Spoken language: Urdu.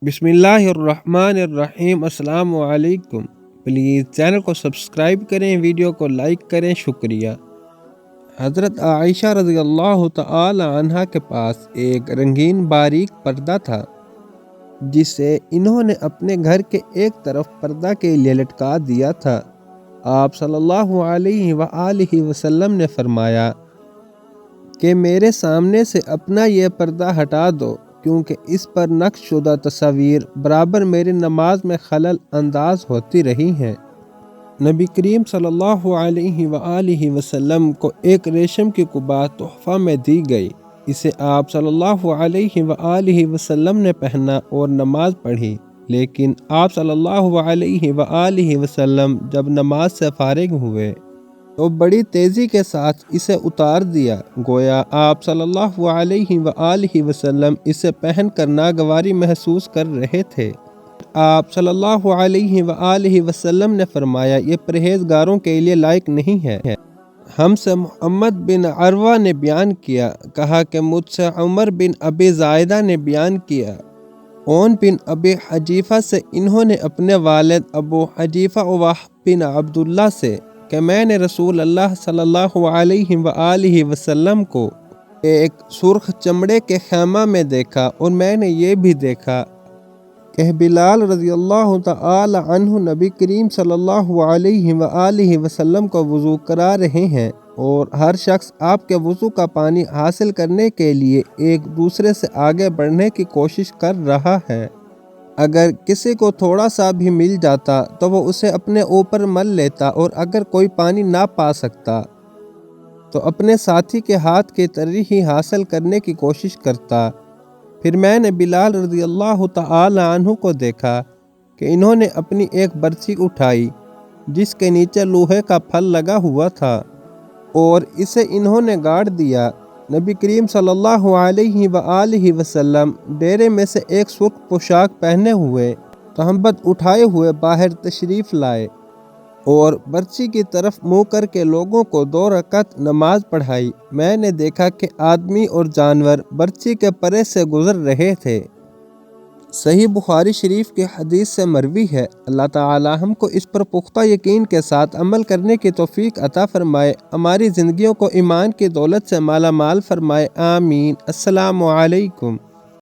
بسم اللہ الرحمن الرحیم۔ السلام علیکم۔ پلیز چینل کو سبسکرائب کریں، ویڈیو کو لائک کریں، شکریہ۔ حضرت عائشہ رضی اللہ تعالی عنہا کے پاس ایک رنگین باریک پردہ تھا جسے انہوں نے اپنے گھر کے ایک طرف پردہ کے لیے لٹکا دیا تھا۔ آپ صلی اللہ علیہ وآلہ وسلم نے فرمایا کہ میرے سامنے سے اپنا یہ پردہ ہٹا دو، کیونکہ اس پر نقش شدہ تصاویر برابر میری نماز میں خلل انداز ہوتی رہی ہیں۔ نبی کریم صلی اللہ علیہ وآلہ وسلم کو ایک ریشم کی قبا تحفہ میں دی گئی۔ اسے آپ صلی اللہ علیہ وآلہ وسلم نے پہنا اور نماز پڑھی، لیکن آپ صلی اللہ علیہ وآلہ وسلم جب نماز سے فارغ ہوئے تو بڑی تیزی کے ساتھ اسے اتار دیا، گویا آپ صلی اللہ علیہ وآلہ وسلم اسے پہن کر ناگواری محسوس کر رہے تھے۔ آپ صلی اللہ علیہ وآلہ وسلم نے فرمایا، یہ پرہیزگاروں کے لیے لائق نہیں ہے۔ ہم سے محمد بن عروہ نے بیان کیا، کہا کہ مجھ سے عمر بن ابی زائدہ نے بیان کیا، اون بن ابی حجیفہ سے انہوں نے اپنے والد ابو حجیفہ وہب بن عبداللہ سے کہ میں نے رسول اللہ صلی اللہ علیہ وآلہ وسلم کو ایک سرخ چمڑے کے خیمہ میں دیکھا، اور میں نے یہ بھی دیکھا کہ بلال رضی اللہ تعالی عنہ نبی کریم صلی اللہ علیہ وآلہ وسلم کو وضو کرا رہے ہیں، اور ہر شخص آپ کے وضو کا پانی حاصل کرنے کے لیے ایک دوسرے سے آگے بڑھنے کی کوشش کر رہا ہے۔ اگر کسی کو تھوڑا سا بھی مل جاتا تو وہ اسے اپنے اوپر مل لیتا، اور اگر کوئی پانی نہ پا سکتا تو اپنے ساتھی کے ہاتھ کی تری ہی حاصل کرنے کی کوشش کرتا۔ پھر میں نے بلال رضی اللہ تعالی عنہ کو دیکھا کہ انہوں نے اپنی ایک برچی اٹھائی جس کے نیچے لوہے کا پھل لگا ہوا تھا، اور اسے انہوں نے گاڑ دیا۔ نبی کریم صلی اللہ علیہ وآلہ وسلم ڈیرے میں سے ایک سرخ پوشاک پہنے ہوئے تہمت اٹھائے ہوئے باہر تشریف لائے، اور برچی کی طرف منہ کر کے لوگوں کو 2 رکعت نماز پڑھائی۔ میں نے دیکھا کہ آدمی اور جانور برچی کے پرے سے گزر رہے تھے۔ صحیح بخاری شریف کی حدیث سے مروی ہے۔ اللہ تعالی ہم کو اس پر پختہ یقین کے ساتھ عمل کرنے کی توفیق عطا فرمائے، ہماری زندگیوں کو ایمان کی دولت سے مالا مال فرمائے، آمین۔ السلام علیکم۔